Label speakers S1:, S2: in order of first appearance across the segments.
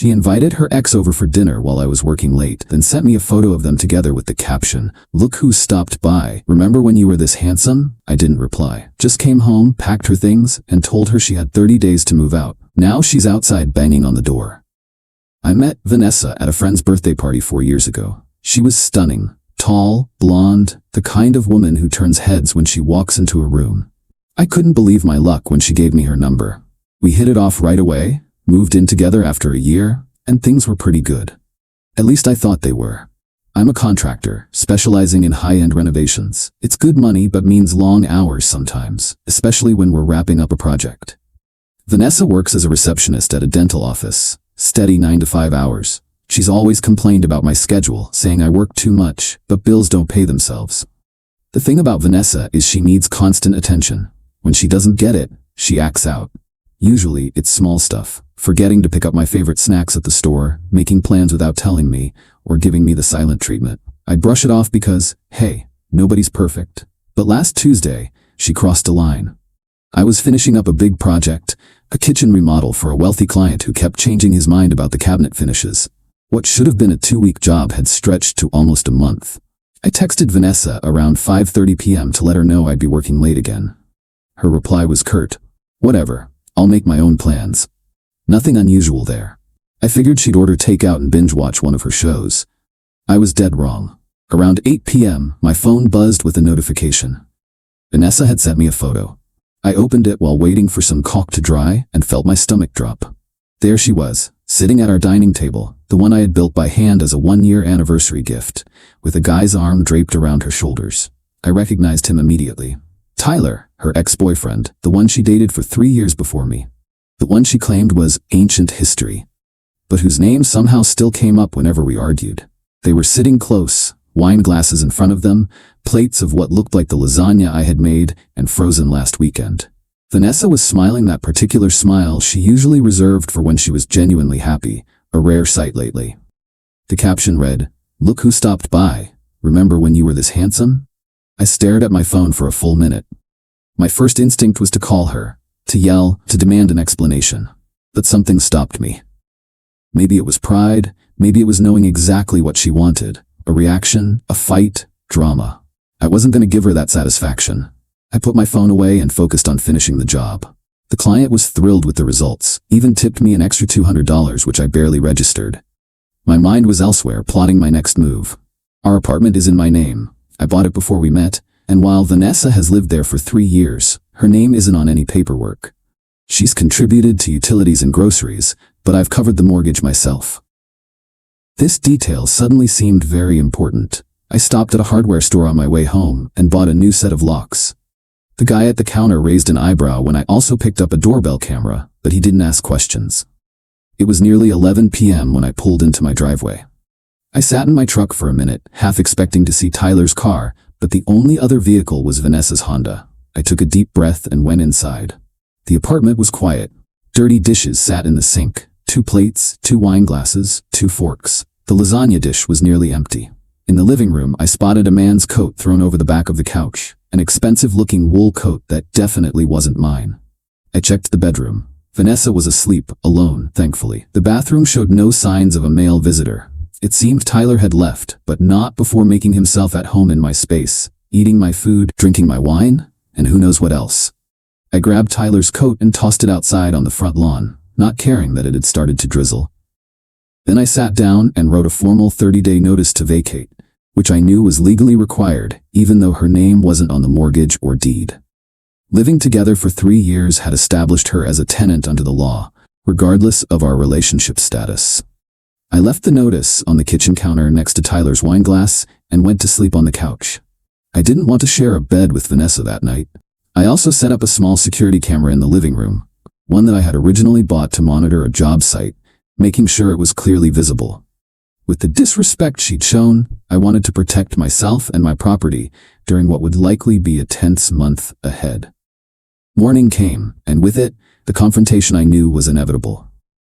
S1: She invited her ex over for dinner while I was working late, then sent me a photo of them together with the caption, "Look who stopped by. Remember when you were this handsome?" I didn't reply. Just came home, packed her things, and told her she had 30 days to move out. Now she's outside banging on the door. I met Vanessa at a friend's birthday party 4 years ago. She was stunning, tall, blonde, the kind of woman who turns heads when she walks into a room. I couldn't believe my luck when she gave me her number. We hit it off right away, moved in together after a year, and things were pretty good. At least I thought they were. I'm a contractor, specializing in high-end renovations. It's good money but means long hours sometimes, especially when we're wrapping up a project. Vanessa works as a receptionist at a dental office, steady 9 to 5 hours. She's always complained about my schedule, saying I work too much, but bills don't pay themselves. The thing about Vanessa is she needs constant attention. When she doesn't get it, she acts out. Usually, it's small stuff, forgetting to pick up my favorite snacks at the store, making plans without telling me, or giving me the silent treatment. I brush it off because, hey, nobody's perfect. But last Tuesday, she crossed a line. I was finishing up a big project, a kitchen remodel for a wealthy client who kept changing his mind about the cabinet finishes. What should have been a 2-week job had stretched to almost a month. I texted Vanessa around 5:30 p.m. to let her know I'd be working late again. Her reply was curt, "Whatever, I'll make my own plans." Nothing unusual there. I figured she'd order takeout and binge watch one of her shows. I was dead wrong. Around 8 p.m., my phone buzzed with a notification. Vanessa had sent me a photo. I opened it while waiting for some caulk to dry and felt my stomach drop. There she was, sitting at our dining table, the one I had built by hand as a 1-year anniversary gift, with a guy's arm draped around her shoulders. I recognized him immediately. Tyler, her ex-boyfriend, the one she dated for 3 years before me. The one she claimed was ancient history, but whose name somehow still came up whenever we argued. They were sitting close, wine glasses in front of them, plates of what looked like the lasagna I had made and frozen last weekend. Vanessa was smiling that particular smile she usually reserved for when she was genuinely happy, a rare sight lately. The caption read, "Look who stopped by. Remember when you were this handsome?" I stared at my phone for a full minute. My first instinct was to call her, to yell, to demand an explanation. But something stopped me. Maybe it was pride, maybe it was knowing exactly what she wanted. A reaction, a fight, drama. I wasn't going to give her that satisfaction. I put my phone away and focused on finishing the job. The client was thrilled with the results, even tipped me an extra $200, which I barely registered. My mind was elsewhere, plotting my next move. Our apartment is in my name. I bought it before we met, and while Vanessa has lived there for 3 years, her name isn't on any paperwork. She's contributed to utilities and groceries, but I've covered the mortgage myself. This detail suddenly seemed very important. I stopped at a hardware store on my way home and bought a new set of locks. The guy at the counter raised an eyebrow when I also picked up a doorbell camera, but he didn't ask questions. It was nearly 11 p.m. when I pulled into my driveway. I sat in my truck for a minute, half expecting to see Tyler's car, but the only other vehicle was Vanessa's Honda. I took a deep breath and went inside. The apartment was quiet. Dirty dishes sat in the sink. 2 plates, 2 wine glasses, 2 forks. The lasagna dish was nearly empty. In the living room, I spotted a man's coat thrown over the back of the couch, an expensive-looking wool coat that definitely wasn't mine. I checked the bedroom. Vanessa was asleep, alone, thankfully. The bathroom showed no signs of a male visitor. It seemed Tyler had left, but not before making himself at home in my space, eating my food, drinking my wine, and who knows what else. I grabbed Tyler's coat and tossed it outside on the front lawn, not caring that it had started to drizzle. Then I sat down and wrote a formal 30-day notice to vacate, which I knew was legally required, even though her name wasn't on the mortgage or deed. Living together for 3 years had established her as a tenant under the law, regardless of our relationship status. I left the notice on the kitchen counter next to Tyler's wine glass and went to sleep on the couch. I didn't want to share a bed with Vanessa that night. I also set up a small security camera in the living room, one that I had originally bought to monitor a job site, making sure it was clearly visible. With the disrespect she'd shown, I wanted to protect myself and my property during what would likely be a tense month ahead. Morning came, and with it, the confrontation I knew was inevitable.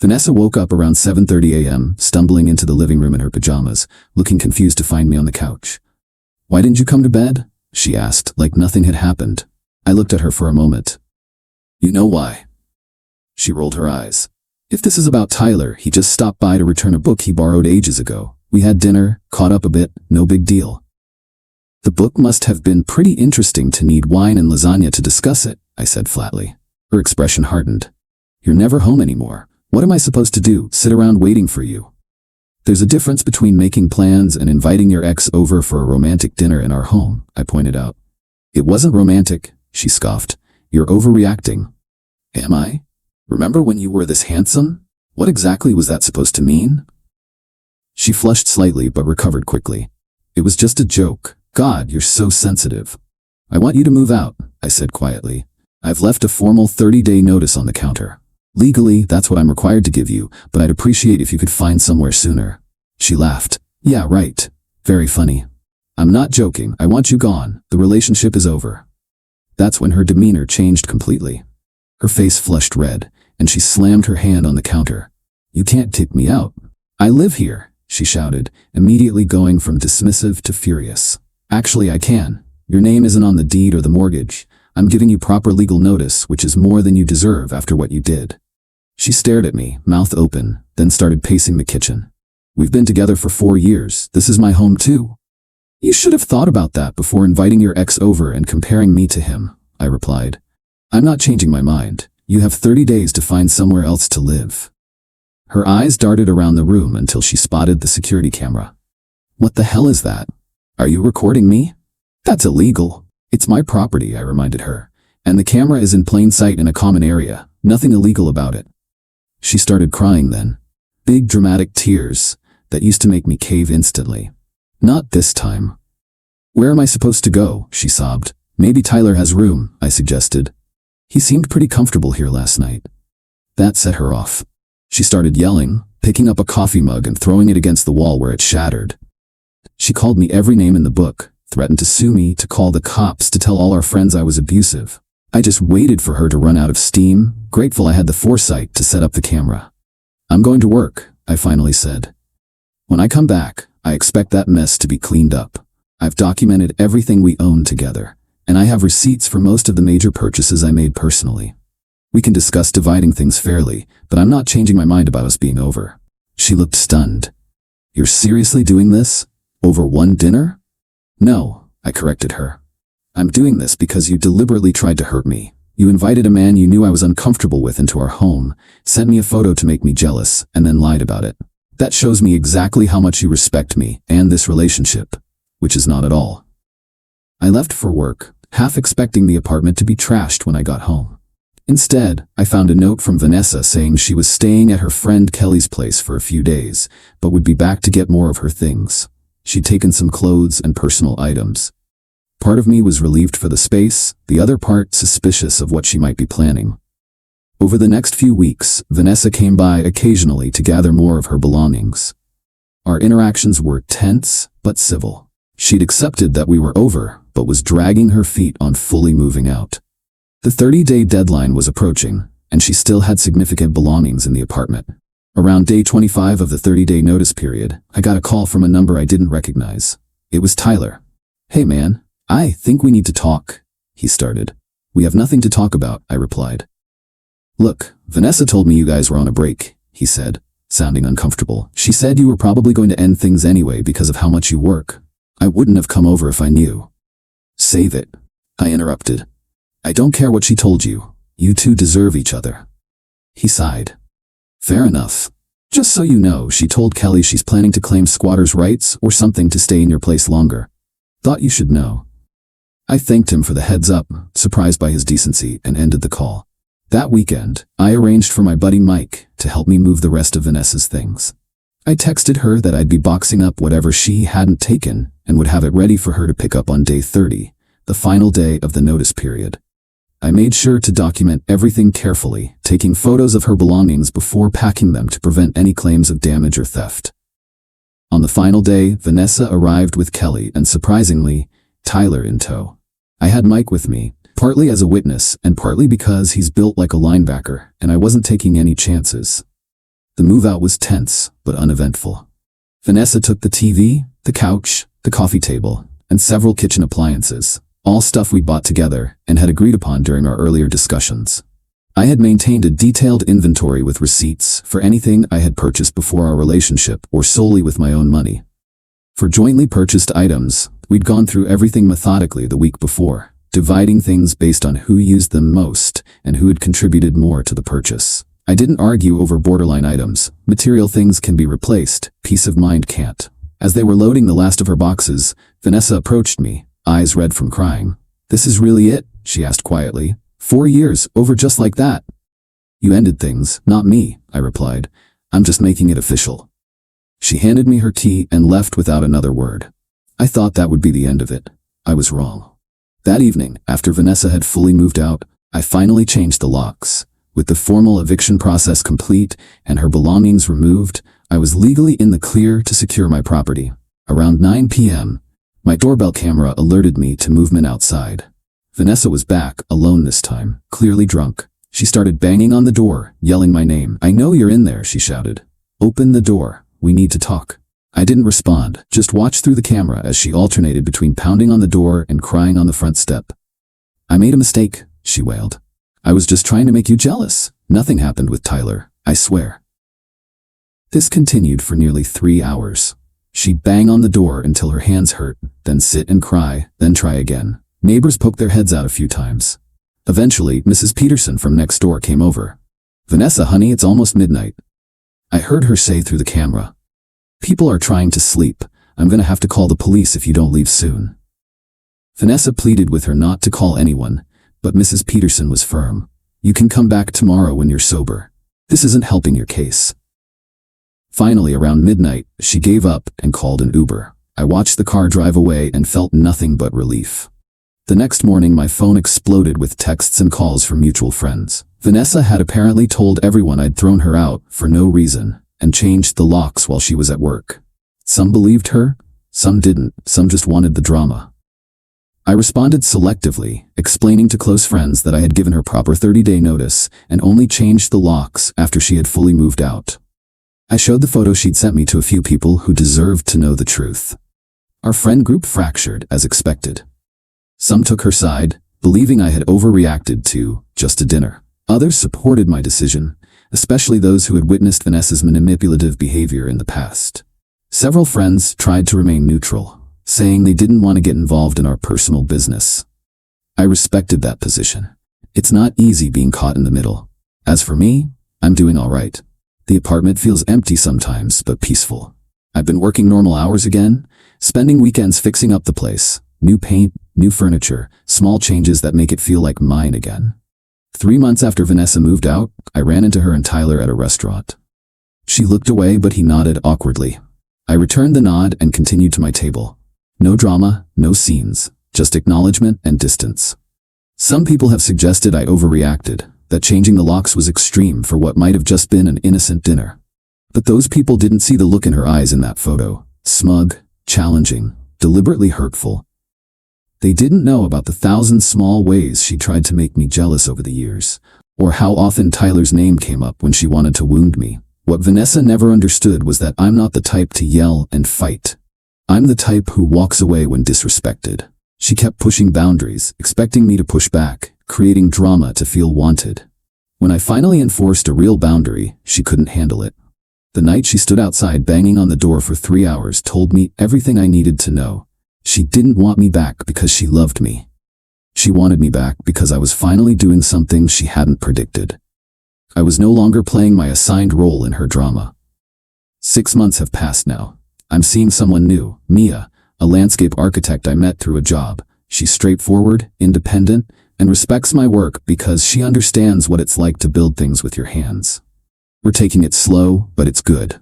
S1: Vanessa woke up around 7:30 a.m., stumbling into the living room in her pajamas, looking confused to find me on the couch. "Why didn't you come to bed?" she asked, like nothing had happened. I looked at her for a moment. "You know why." She rolled her eyes. If this is about Tyler, he just stopped by to return a book he borrowed ages ago. We had dinner, caught up a bit, no big deal. The book must have been pretty interesting to need wine and lasagna to discuss it, I said flatly. Her expression hardened. You're never home anymore. What am I supposed to do, sit around waiting for you? There's a difference between making plans and inviting your ex over for a romantic dinner in our home, I pointed out. It wasn't romantic, she scoffed. You're overreacting. Am I? Remember when you were this handsome? What exactly was that supposed to mean? She flushed slightly but recovered quickly. It was just a joke. God, you're so sensitive. I want you to move out, I said quietly. I've left a formal 30-day notice on the counter. Legally, that's what I'm required to give you, but I'd appreciate if you could find somewhere sooner. She laughed. Yeah, right. Very funny. I'm not joking. I want you gone. The relationship is over. That's when her demeanor changed completely. Her face flushed red, and she slammed her hand on the counter. You can't kick me out. I live here, she shouted, immediately going from dismissive to furious. Actually, I can. Your name isn't on the deed or the mortgage. I'm giving you proper legal notice, which is more than you deserve after what you did. She stared at me, mouth open, then started pacing the kitchen. We've been together for 4 years. This is my home too. You should have thought about that before inviting your ex over and comparing me to him, I replied. I'm not changing my mind. You have 30 days to find somewhere else to live. Her eyes darted around the room until she spotted the security camera. What the hell is that? Are you recording me? That's illegal. It's my property, I reminded her. And the camera is in plain sight in a common area. Nothing illegal about it. She started crying then. Big dramatic tears that used to make me cave instantly. Not this time. Where am I supposed to go? She sobbed. Maybe Tyler has room, I suggested. He seemed pretty comfortable here last night. That set her off. She started yelling, picking up a coffee mug and throwing it against the wall where it shattered. She called me every name in the book, threatened to sue me, to call the cops, to tell all our friends I was abusive. I just waited for her to run out of steam, grateful I had the foresight to set up the camera. I'm going to work, I finally said. When I come back, I expect that mess to be cleaned up. I've documented everything we own together, and I have receipts for most of the major purchases I made personally. We can discuss dividing things fairly, but I'm not changing my mind about us being over. She looked stunned. You're seriously doing this? Over one dinner? No, I corrected her. I'm doing this because you deliberately tried to hurt me. You invited a man you knew I was uncomfortable with into our home, sent me a photo to make me jealous, and then lied about it. That shows me exactly how much you respect me and this relationship, which is not at all. I left for work, half expecting the apartment to be trashed when I got home. Instead, I found a note from Vanessa saying she was staying at her friend Kelly's place for a few days, but would be back to get more of her things. She'd taken some clothes and personal items. Part of me was relieved for the space, the other part suspicious of what she might be planning. Over the next few weeks, Vanessa came by occasionally to gather more of her belongings. Our interactions were tense, but civil. She'd accepted that we were over, but was dragging her feet on fully moving out. The 30-day deadline was approaching, and she still had significant belongings in the apartment. Around day 25 of the 30-day notice period, I got a call from a number I didn't recognize. It was Tyler. Hey man, I think we need to talk, he started. We have nothing to talk about, I replied. Look, Vanessa told me you guys were on a break, he said, sounding uncomfortable. She said you were probably going to end things anyway because of how much you work. I wouldn't have come over if I knew. Save it, I interrupted. I don't care what she told you. You two deserve each other. He sighed. Fair enough. Just so you know, she told Kelly she's planning to claim squatters' rights or something to stay in your place longer. Thought you should know. I thanked him for the heads up, surprised by his decency, and ended the call. That weekend, I arranged for my buddy Mike to help me move the rest of Vanessa's things. I texted her that I'd be boxing up whatever she hadn't taken and would have it ready for her to pick up on day 30, the final day of the notice period. I made sure to document everything carefully, taking photos of her belongings before packing them to prevent any claims of damage or theft. On the final day, Vanessa arrived with Kelly and, surprisingly, Tyler in tow. I had Mike with me, partly as a witness and partly because he's built like a linebacker and I wasn't taking any chances. The move-out was tense, but uneventful. Vanessa took the TV, the couch, the coffee table, and several kitchen appliances, all stuff we bought together and had agreed upon during our earlier discussions. I had maintained a detailed inventory with receipts for anything I had purchased before our relationship or solely with my own money. For jointly purchased items, we'd gone through everything methodically the week before, dividing things based on who used them most and who had contributed more to the purchase. I didn't argue over borderline items. Material things can be replaced, peace of mind can't. As they were loading the last of her boxes, Vanessa approached me, eyes red from crying. "This is really it?" she asked quietly. 4 years, over just like that. "You ended things, not me," I replied. "I'm just making it official." She handed me her tea and left without another word. I thought that would be the end of it. I was wrong. That evening, after Vanessa had fully moved out, I finally changed the locks. With the formal eviction process complete and her belongings removed, I was legally in the clear to secure my property. Around 9 p.m., my doorbell camera alerted me to movement outside. Vanessa was back, alone this time, clearly drunk. She started banging on the door, yelling my name. "I know you're in there," she shouted. "Open the door. We need to talk." I didn't respond, just watched through the camera as she alternated between pounding on the door and crying on the front step. "I made a mistake," she wailed. "I was just trying to make you jealous. Nothing happened with Tyler, I swear." This continued for nearly 3 hours. She'd bang on the door until her hands hurt, then sit and cry, then try again. Neighbors poked their heads out a few times. Eventually, Mrs. Peterson from next door came over. "Vanessa, honey, it's almost midnight." I heard her say through the camera. "People are trying to sleep. I'm gonna have to call the police if you don't leave soon." Vanessa pleaded with her not to call anyone, but Mrs. Peterson was firm. "You can come back tomorrow when you're sober. This isn't helping your case." Finally, around midnight, she gave up and called an Uber. I watched the car drive away and felt nothing but relief. The next morning, my phone exploded with texts and calls from mutual friends. Vanessa had apparently told everyone I'd thrown her out for no reason and changed the locks while she was at work. Some believed her, some didn't, some just wanted the drama. I responded selectively, explaining to close friends that I had given her proper 30-day notice and only changed the locks after she had fully moved out. I showed the photo she'd sent me to a few people who deserved to know the truth. Our friend group fractured as expected. Some took her side, believing I had overreacted to just a dinner. Others supported my decision, especially those who had witnessed Vanessa's manipulative behavior in the past. Several friends tried to remain neutral, saying they didn't want to get involved in our personal business. I respected that position. It's not easy being caught in the middle. As for me, I'm doing all right. The apartment feels empty sometimes, but peaceful. I've been working normal hours again, spending weekends fixing up the place. New paint, new furniture, small changes that make it feel like mine again. 3 months after Vanessa moved out, I ran into her and Tyler at a restaurant. She looked away, but he nodded awkwardly. I returned the nod and continued to my table. No drama, no scenes, just acknowledgement and distance. Some people have suggested I overreacted, that changing the locks was extreme for what might have just been an innocent dinner. But those people didn't see the look in her eyes in that photo. Smug, challenging, deliberately hurtful. They didn't know about the 1,000 small ways she tried to make me jealous over the years, or how often Tyler's name came up when she wanted to wound me. What Vanessa never understood was that I'm not the type to yell and fight. I'm the type who walks away when disrespected. She kept pushing boundaries, expecting me to push back, creating drama to feel wanted. When I finally enforced a real boundary, she couldn't handle it. The night she stood outside banging on the door for 3 hours told me everything I needed to know. She didn't want me back because she loved me. She wanted me back because I was finally doing something she hadn't predicted. I was no longer playing my assigned role in her drama. 6 months have passed now. I'm seeing someone new, Mia, a landscape architect I met through a job. She's straightforward, independent, and respects my work because she understands what it's like to build things with your hands. We're taking it slow, but it's good.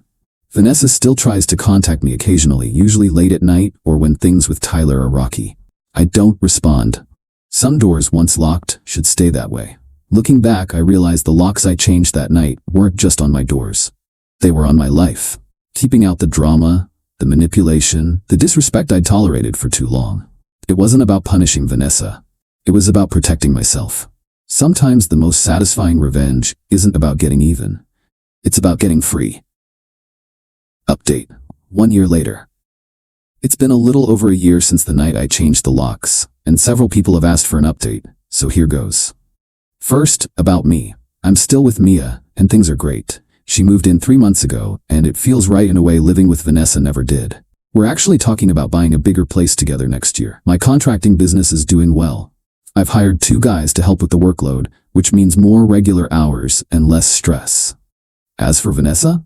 S1: Vanessa still tries to contact me occasionally, usually late at night or when things with Tyler are rocky. I don't respond. Some doors once locked should stay that way. Looking back, I realized the locks I changed that night weren't just on my doors. They were on my life, keeping out the drama, the manipulation, the disrespect I'd tolerated for too long. It wasn't about punishing Vanessa. It was about protecting myself. Sometimes the most satisfying revenge isn't about getting even. It's about getting free. Update. 1 year later. It's been a little over a year since the night I changed the locks, and several people have asked for an update, so here goes. First, about me. I'm still with Mia, and things are great. She moved in 3 months ago, and it feels right in a way living with Vanessa never did. We're actually talking about buying a bigger place together next year. My contracting business is doing well. I've hired 2 guys to help with the workload, which means more regular hours and less stress. As for Vanessa,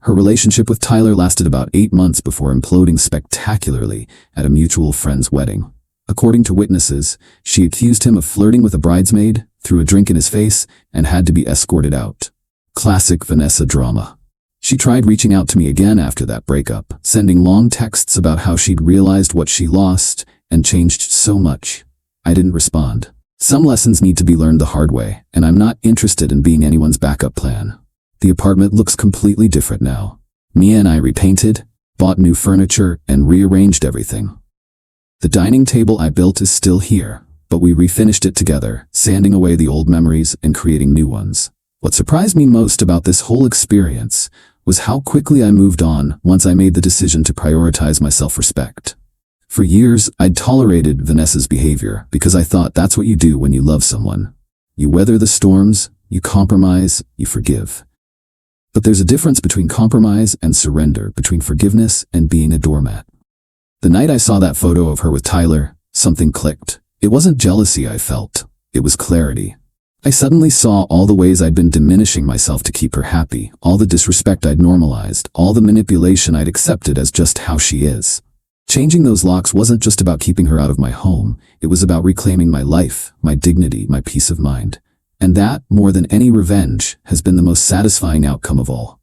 S1: her relationship with Tyler lasted about 8 months before imploding spectacularly at a mutual friend's wedding. According to witnesses, she accused him of flirting with a bridesmaid, threw a drink in his face, and had to be escorted out. Classic Vanessa drama. She tried reaching out to me again after that breakup, sending long texts about how she'd realized what she lost and changed so much. I didn't respond. Some lessons need to be learned the hard way, and I'm not interested in being anyone's backup plan. The apartment looks completely different now. Mia and I repainted, bought new furniture, and rearranged everything. The dining table I built is still here, but we refinished it together, sanding away the old memories and creating new ones. What surprised me most about this whole experience was how quickly I moved on once I made the decision to prioritize my self-respect. For years, I'd tolerated Vanessa's behavior because I thought that's what you do when you love someone. You weather the storms, you compromise, you forgive. But there's a difference between compromise and surrender, between forgiveness and being a doormat. The night I saw that photo of her with Tyler, something clicked. It wasn't jealousy I felt, it was clarity. I suddenly saw all the ways I'd been diminishing myself to keep her happy, all the disrespect I'd normalized, all the manipulation I'd accepted as just how she is. Changing those locks wasn't just about keeping her out of my home, it was about reclaiming my life, my dignity, my peace of mind. And that, more than any revenge, has been the most satisfying outcome of all.